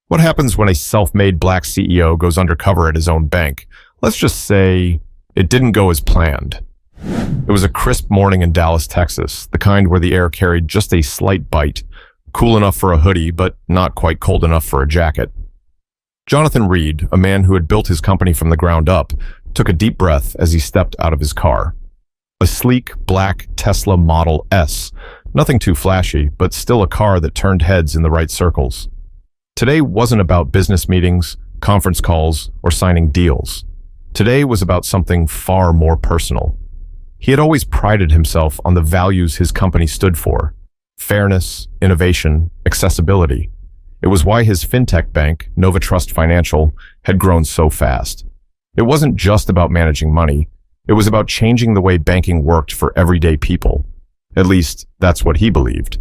What happens when a self-made black CEO goes undercover at his own bank? Let's just say it didn't go as planned. It was a crisp morning in Dallas, Texas, the kind where the air carried just a slight bite, cool enough for a hoodie, but not quite cold enough for a jacket. Jonathan Reed, a man who had built his company from the ground up, took a deep breath as he stepped out of his car. A sleek, black Tesla Model S. Nothing too flashy, but still a car that turned heads in the right circles. Today wasn't about business meetings, conference calls, or signing deals. Today was about something far more personal. He had always prided himself on the values his company stood for: fairness, innovation, accessibility. It was why his fintech bank, NovaTrust Financial, had grown so fast. It wasn't just about managing money. It was about changing the way banking worked for everyday people. At least, that's what he believed.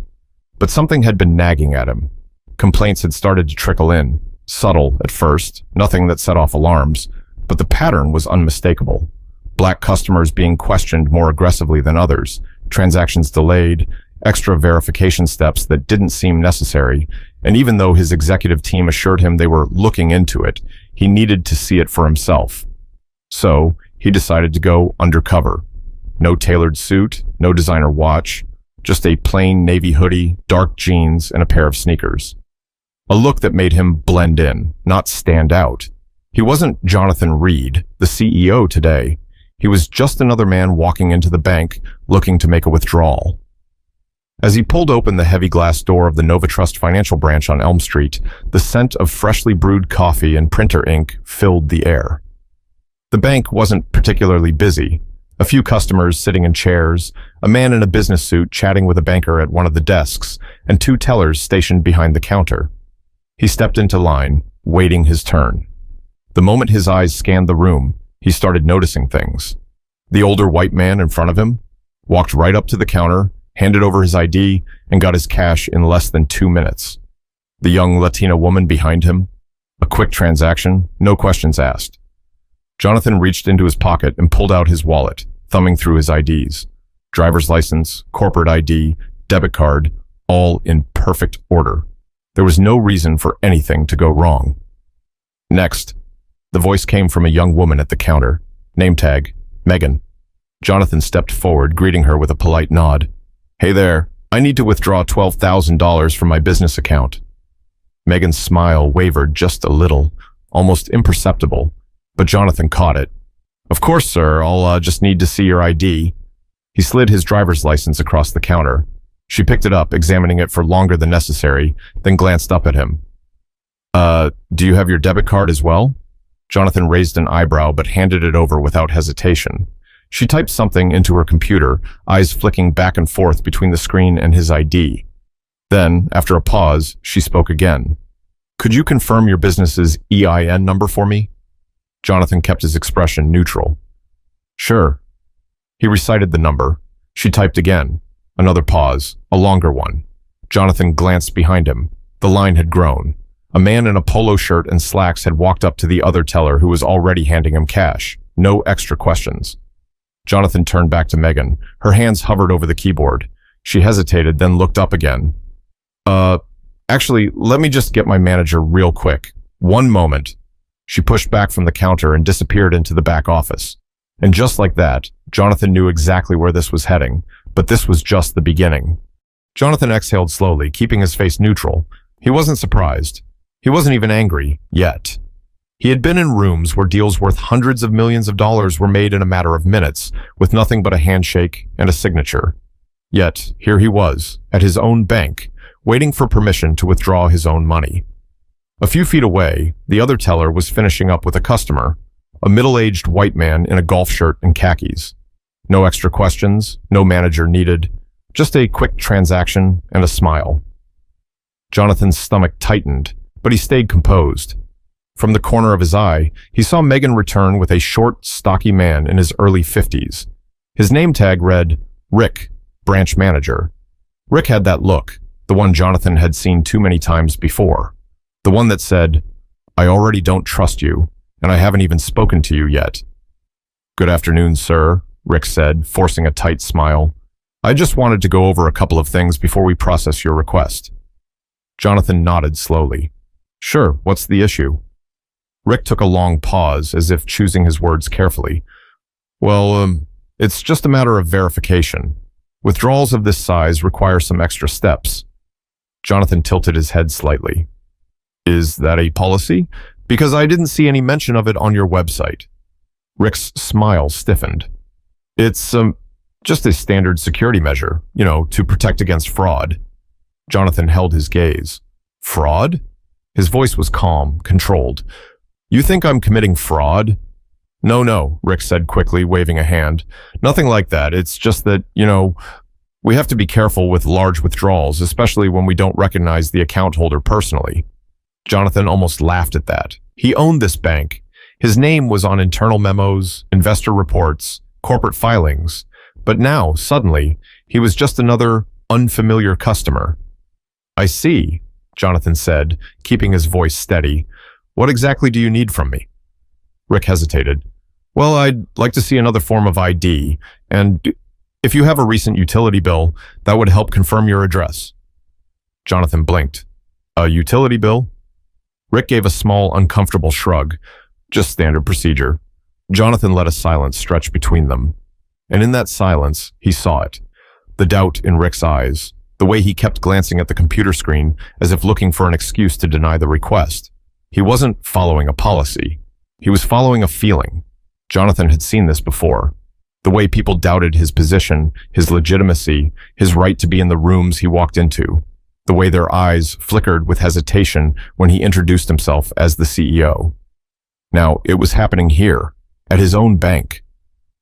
But something had been nagging at him. Complaints had started to trickle in, subtle at first, nothing that set off alarms, but the pattern was unmistakable. Black customers being questioned more aggressively than others, transactions delayed, extra verification steps that didn't seem necessary, and even though his executive team assured him they were looking into it, he needed to see it for himself. So, he decided to go undercover. No tailored suit, no designer watch, just a plain navy hoodie, dark jeans, and a pair of sneakers. A look that made him blend in, not stand out. He wasn't Jonathan Reed, the CEO today. He was just another man walking into the bank, looking to make a withdrawal. As he pulled open the heavy glass door of the NovaTrust Financial branch on Elm Street, the scent of freshly brewed coffee and printer ink filled the air. The bank wasn't particularly busy. A few customers sitting in chairs, a man in a business suit chatting with a banker at one of the desks, and two tellers stationed behind the counter. He stepped into line, waiting his turn. The moment his eyes scanned the room, he started noticing things. The older white man in front of him walked right up to the counter, handed over his ID, and got his cash in less than 2 minutes. The young Latina woman behind him, a quick transaction, no questions asked. Jonathan reached into his pocket and pulled out his wallet, thumbing through his IDs. Driver's license, corporate ID, debit card, all in perfect order. There was no reason for anything to go wrong. Next, the voice came from a young woman at the counter. Name tag, Megan. Jonathan stepped forward, greeting her with a polite nod. Hey there, I need to withdraw $12,000 from my business account. Megan's smile wavered just a little, almost imperceptible, but Jonathan caught it. Of course, sir, I'll just need to see your ID. He slid his driver's license across the counter. She picked it up, examining it for longer than necessary, then glanced up at him. Do you have your debit card as well? Jonathan raised an eyebrow but handed it over without hesitation. She typed something into her computer, eyes flicking back and forth between the screen and his ID. Then, after a pause, she spoke again. Could you confirm your business's EIN number for me? Jonathan kept his expression neutral. Sure. He recited the number. She typed again. Another pause, a longer one. Jonathan glanced behind him. The line had grown. A man in a polo shirt and slacks had walked up to the other teller who was already handing him cash. No extra questions. Jonathan turned back to Megan. Her hands hovered over the keyboard. She hesitated, then looked up again. Actually, let me just get my manager real quick. One moment. She pushed back from the counter and disappeared into the back office. And just like that, Jonathan knew exactly where this was heading, but this was just the beginning. Jonathan exhaled slowly, keeping his face neutral. He wasn't surprised. He wasn't even angry, yet. He had been in rooms where deals worth hundreds of millions of dollars were made in a matter of minutes, with nothing but a handshake and a signature. Yet, here he was, at his own bank, waiting for permission to withdraw his own money. A few feet away, the other teller was finishing up with a customer, a middle-aged white man in a golf shirt and khakis. No extra questions, no manager needed, just a quick transaction and a smile. Jonathan's stomach tightened, but he stayed composed. From the corner of his eye, he saw Megan return with a short, stocky man in his early 50s. His name tag read, Rick, branch manager. Rick had that look, the one Jonathan had seen too many times before. The one that said, I already don't trust you, and I haven't even spoken to you yet. Good afternoon, sir, Rick said, forcing a tight smile. I just wanted to go over a couple of things before we process your request. Jonathan nodded slowly. Sure, what's the issue? Rick took a long pause, as if choosing his words carefully. Well, it's just a matter of verification. Withdrawals of this size require some extra steps. Jonathan tilted his head slightly. Is that a policy? Because I didn't see any mention of it on your website. Rick's smile stiffened. It's just a standard security measure, to protect against fraud. Jonathan held his gaze. Fraud? His voice was calm, controlled. You think I'm committing fraud? No, Rick said quickly, waving a hand. Nothing like that. It's just that, we have to be careful with large withdrawals, especially when we don't recognize the account holder personally. Jonathan almost laughed at that. He owned this bank. His name was on internal memos, investor reports, corporate filings. But now, suddenly, he was just another unfamiliar customer. I see, Jonathan said, keeping his voice steady. What exactly do you need from me? Rick hesitated. Well, I'd like to see another form of ID, and if you have a recent utility bill, that would help confirm your address. Jonathan blinked. A utility bill? Rick gave a small, uncomfortable shrug. Just standard procedure. Jonathan let a silence stretch between them. And in that silence, he saw it. The doubt in Rick's eyes, the way he kept glancing at the computer screen as if looking for an excuse to deny the request. He wasn't following a policy. He was following a feeling. Jonathan had seen this before. The way people doubted his position, his legitimacy, his right to be in the rooms he walked into. The way their eyes flickered with hesitation when he introduced himself as the CEO. Now, it was happening here, at his own bank.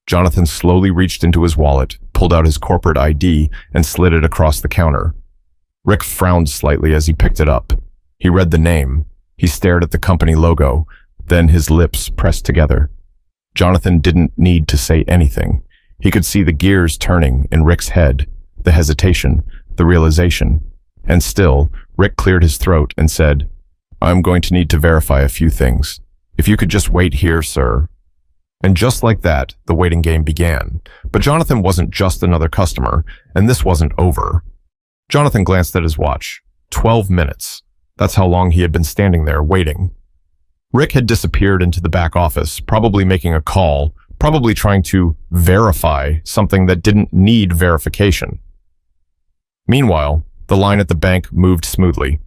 Jonathan slowly reached into his wallet, pulled out his corporate ID, and slid it across the counter. Rick frowned slightly as he picked it up. He read the name. He stared at the company logo. Then his lips pressed together. Jonathan didn't need to say anything. He could see the gears turning in Rick's head, the hesitation, the realization. And still, Rick cleared his throat and said, I'm going to need to verify a few things. If you could just wait here, sir. And just like that, the waiting game began. But Jonathan wasn't just another customer, and this wasn't over. Jonathan glanced at his watch. 12 minutes. That's how long he had been standing there, waiting. Rick had disappeared into the back office, probably making a call, probably trying to verify something that didn't need verification. Meanwhile, the line at the bank moved smoothly.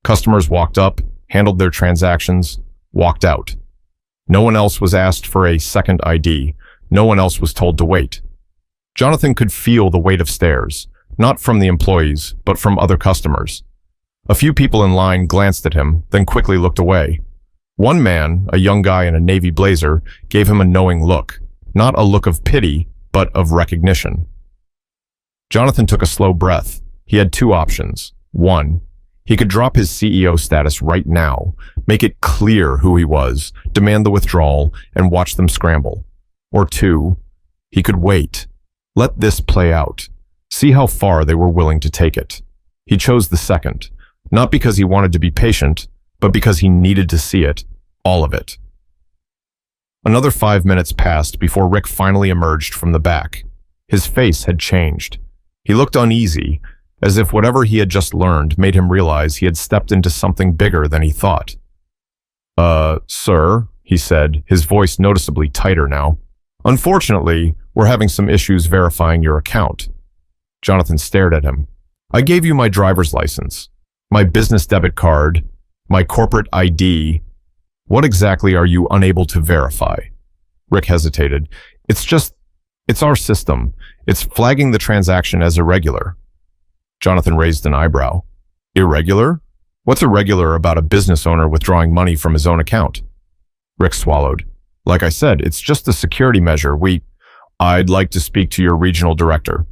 Customers walked up, handled their transactions, walked out. No one else was asked for a second ID. No one else was told to wait. Jonathan could feel the weight of stares, not from the employees, but from other customers. A few people in line glanced at him, then quickly looked away. One man, a young guy in a navy blazer, gave him a knowing look, not a look of pity, but of recognition. Jonathan took a slow breath. He had two options. One, he could drop his CEO status right now, make it clear who he was, demand the withdrawal, and watch them scramble. Or two, he could wait. Let this play out. See how far they were willing to take it. He chose the second, not because he wanted to be patient, but because he needed to see it, all of it. Another 5 minutes passed before Rick finally emerged from the back. His face had changed. He looked uneasy, as if whatever he had just learned made him realize he had stepped into something bigger than he thought. Sir, he said, his voice noticeably tighter now. Unfortunately, we're having some issues verifying your account. Jonathan stared at him. I gave you my driver's license, my business debit card, my corporate ID. What exactly are you unable to verify? Rick hesitated. It's our system. It's flagging the transaction as irregular. Jonathan raised an eyebrow. Irregular? What's irregular about a business owner withdrawing money from his own account? Rick swallowed. Like I said, it's just a security measure. I'd like to speak to your regional director.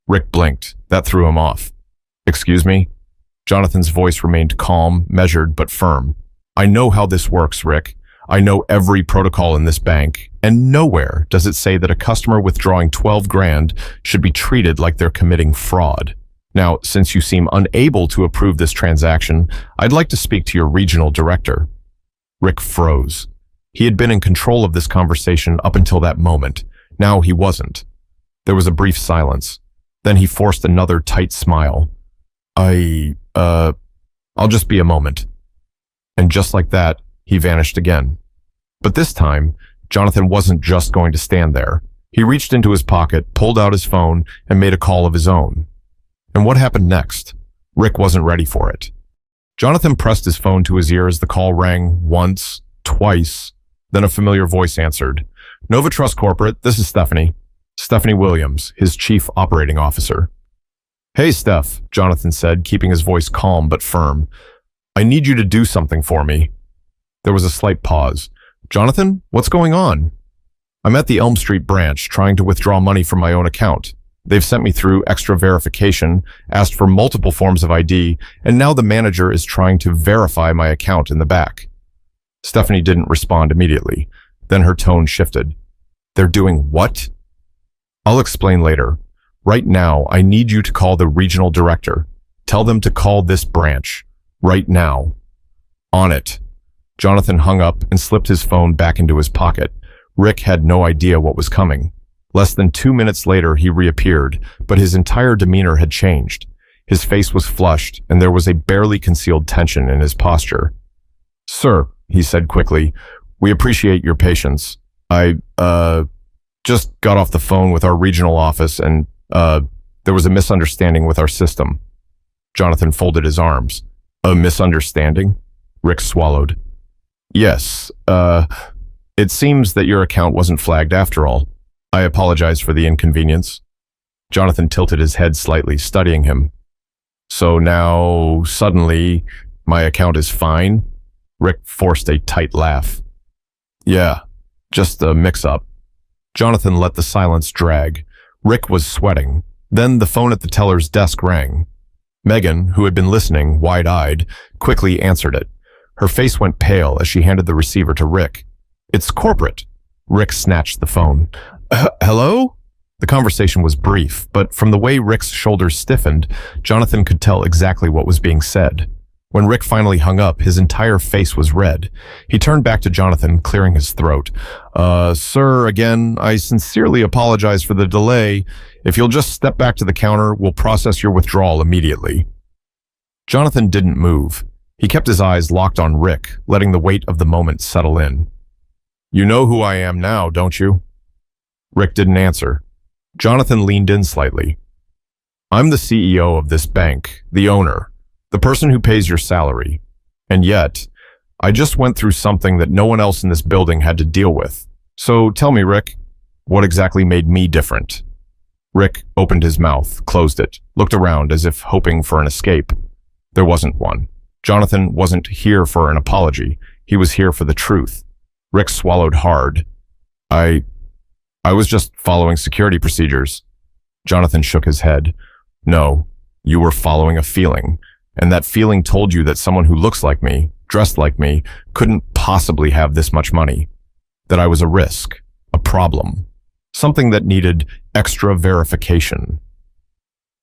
Rick blinked. That threw him off. Excuse me? Jonathan's voice remained calm, measured, but firm. I know how this works, Rick. I know every protocol in this bank, and nowhere does it say that a customer withdrawing 12 grand should be treated like they're committing fraud. Now, since you seem unable to approve this transaction, I'd like to speak to your regional director. Rick froze. He had been in control of this conversation up until that moment. Now he wasn't. There was a brief silence. Then he forced another tight smile. I'll just be a moment. And just like that, he vanished again. But this time, Jonathan wasn't just going to stand there. He reached into his pocket, pulled out his phone, and made a call of his own. And what happened next? Rick wasn't ready for it. Jonathan pressed his phone to his ear as the call rang once, twice, then a familiar voice answered. NovaTrust Corporate, this is Stephanie. Stephanie Williams, his chief operating officer. Hey, Steph, Jonathan said, keeping his voice calm but firm. I need you to do something for me. There was a slight pause. Jonathan, what's going on? I'm at the Elm Street branch trying to withdraw money from my own account. They've sent me through extra verification, asked for multiple forms of ID, and now the manager is trying to verify my account in the back. Stephanie didn't respond immediately. Then her tone shifted. They're doing what? I'll explain later. Right now, I need you to call the regional director. Tell them to call this branch. Right now. On it. Jonathan hung up and slipped his phone back into his pocket. Rick had no idea what was coming. Less than 2 minutes later, he reappeared, but his entire demeanor had changed. His face was flushed, and there was a barely concealed tension in his posture. Sir, he said quickly, we appreciate your patience. I just got off the phone with our regional office, and there was a misunderstanding with our system. Jonathan folded his arms. A misunderstanding? Rick swallowed. Yes, it seems that your account wasn't flagged after all. I apologize for the inconvenience. Jonathan tilted his head slightly, studying him. So now, suddenly, my account is fine? Rick forced a tight laugh. Yeah, just a mix-up. Jonathan let the silence drag. Rick was sweating. Then the phone at the teller's desk rang. Megan, who had been listening, wide-eyed, quickly answered it. Her face went pale as she handed the receiver to Rick. It's corporate. Rick snatched the phone. Hello? The conversation was brief, but from the way Rick's shoulders stiffened, Jonathan could tell exactly what was being said. When Rick finally hung up, his entire face was red. He turned back to Jonathan, clearing his throat. Sir, again, I sincerely apologize for the delay. If you'll just step back to the counter, we'll process your withdrawal immediately. Jonathan didn't move. He kept his eyes locked on Rick, letting the weight of the moment settle in. You know who I am now, don't you? Rick didn't answer. Jonathan leaned in slightly. I'm the CEO of this bank, the owner, the person who pays your salary. And yet, I just went through something that no one else in this building had to deal with. So tell me, Rick, what exactly made me different? Rick opened his mouth, closed it, looked around as if hoping for an escape. There wasn't one. Jonathan wasn't here for an apology. He was here for the truth. Rick swallowed hard. I was just following security procedures. Jonathan shook his head. No, you were following a feeling. And that feeling told you that someone who looks like me, dressed like me, couldn't possibly have this much money. That I was a risk, a problem, something that needed extra verification.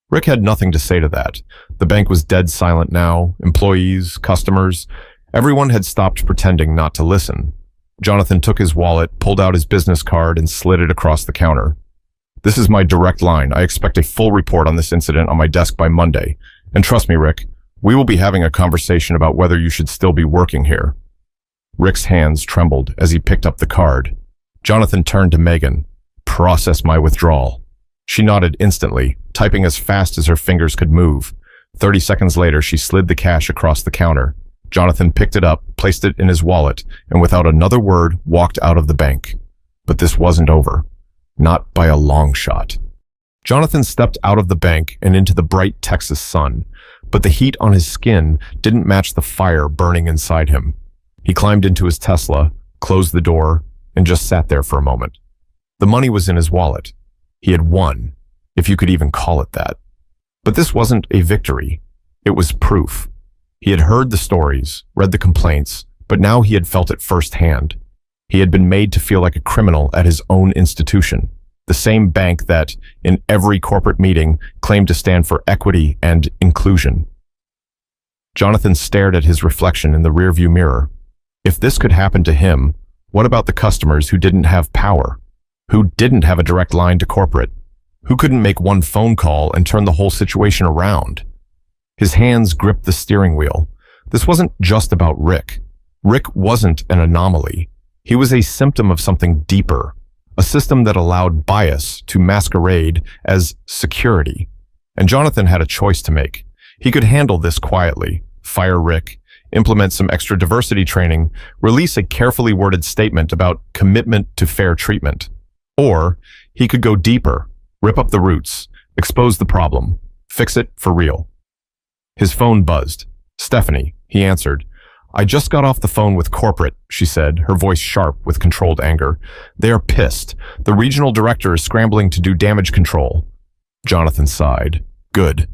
Rick had nothing to say to that. The bank was dead silent now. Employees, customers, everyone had stopped pretending not to listen. Jonathan took his wallet, pulled out his business card, and slid it across the counter. This is my direct line. I expect a full report on this incident on my desk by Monday. And trust me, Rick, we will be having a conversation about whether you should still be working here. Rick's hands trembled as he picked up the card. Jonathan turned to Megan. Process my withdrawal. She nodded instantly, typing as fast as her fingers could move. 30 seconds later, she slid the cash across the counter. Jonathan picked it up, placed it in his wallet, and without another word, walked out of the bank. But this wasn't over. Not by a long shot. Jonathan stepped out of the bank and into the bright Texas sun, but the heat on his skin didn't match the fire burning inside him. He climbed into his Tesla, closed the door, and just sat there for a moment. The money was in his wallet. He had won, if you could even call it that. But this wasn't a victory. It was proof. He had heard the stories, read the complaints, but now he had felt it firsthand. He had been made to feel like a criminal at his own institution, the same bank that, in every corporate meeting, claimed to stand for equity and inclusion. Jonathan stared at his reflection in the rearview mirror. If this could happen to him, what about the customers who didn't have power? Who didn't have a direct line to corporate? Who couldn't make one phone call and turn the whole situation around? His hands gripped the steering wheel. This wasn't just about Rick. Rick wasn't an anomaly. He was a symptom of something deeper, a system that allowed bias to masquerade as security. And Jonathan had a choice to make. He could handle this quietly, fire Rick, implement some extra diversity training, release a carefully worded statement about commitment to fair treatment. Or he could go deeper, rip up the roots, expose the problem, fix it for real. His phone buzzed. Stephanie, he answered. I just got off the phone with corporate, she said, her voice sharp with controlled anger. They are pissed. The regional director is scrambling to do damage control. Jonathan sighed. Good.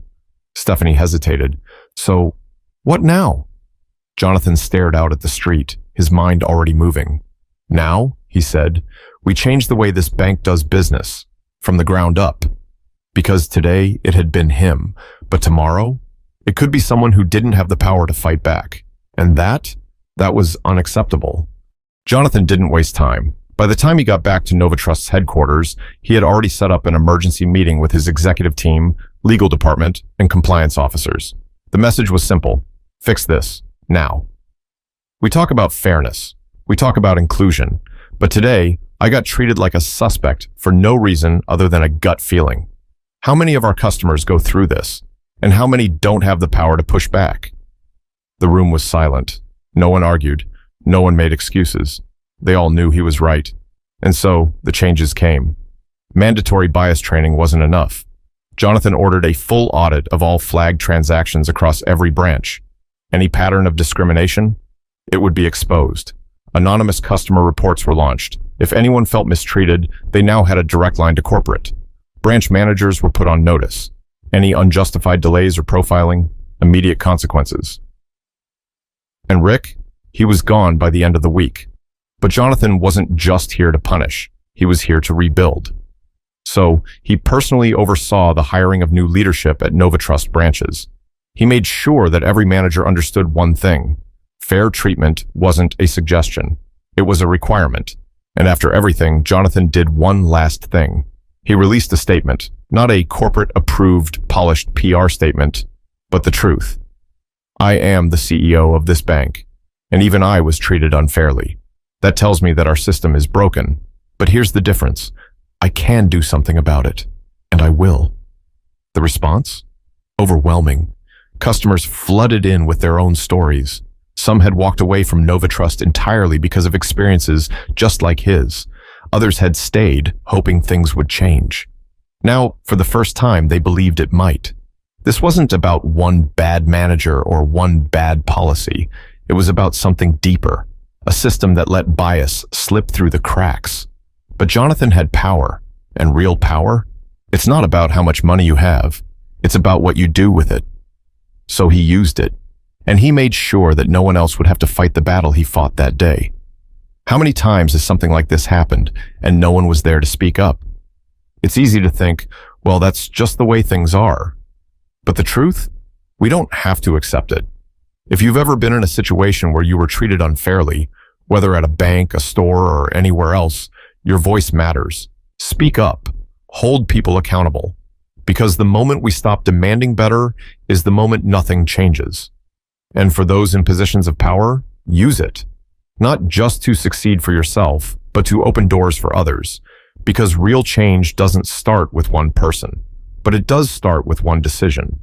Stephanie hesitated. So, what now? Jonathan stared out at the street, his mind already moving. Now, he said, we change the way this bank does business, from the ground up. Because today it had been him, but tomorrow it could be someone who didn't have the power to fight back. And that was unacceptable. Jonathan didn't waste time. By the time he got back to NovaTrust's headquarters, he had already set up an emergency meeting with his executive team, legal department, and compliance officers. The message was simple. Fix this, now. We talk about fairness. We talk about inclusion. But today, I got treated like a suspect for no reason other than a gut feeling. How many of our customers go through this? And how many don't have the power to push back? The room was silent. No one argued. No one made excuses. They all knew he was right. And so, the changes came. Mandatory bias training wasn't enough. Jonathan ordered a full audit of all flagged transactions across every branch. Any pattern of discrimination? It would be exposed. Anonymous customer reports were launched. If anyone felt mistreated, they now had a direct line to corporate. Branch managers were put on notice. Any unjustified delays or profiling, immediate consequences. And Rick, he was gone by the end of the week. But Jonathan wasn't just here to punish. He was here to rebuild. So he personally oversaw the hiring of new leadership at NovaTrust branches. He made sure that every manager understood one thing. Fair treatment wasn't a suggestion. It was a requirement. And after everything, Jonathan did one last thing. He released a statement, not a corporate-approved, polished PR statement, but the truth. I am the CEO of this bank, and even I was treated unfairly. That tells me that our system is broken. But here's the difference. I can do something about it, and I will. The response? Overwhelming. Customers flooded in with their own stories. Some had walked away from NovaTrust entirely because of experiences just like his. Others had stayed, hoping things would change. Now, for the first time, they believed it might. This wasn't about one bad manager or one bad policy. It was about something deeper, a system that let bias slip through the cracks. But Jonathan had power, and real power, it's not about how much money you have. It's about what you do with it. So he used it, and he made sure that no one else would have to fight the battle he fought that day. How many times has something like this happened, and no one was there to speak up? It's easy to think, well, that's just the way things are. But the truth? We don't have to accept it. If you've ever been in a situation where you were treated unfairly, whether at a bank, a store, or anywhere else, your voice matters. Speak up. Hold people accountable. Because the moment we stop demanding better is the moment nothing changes. And for those in positions of power, use it. Not just to succeed for yourself, but to open doors for others. Because real change doesn't start with one person, but it does start with one decision.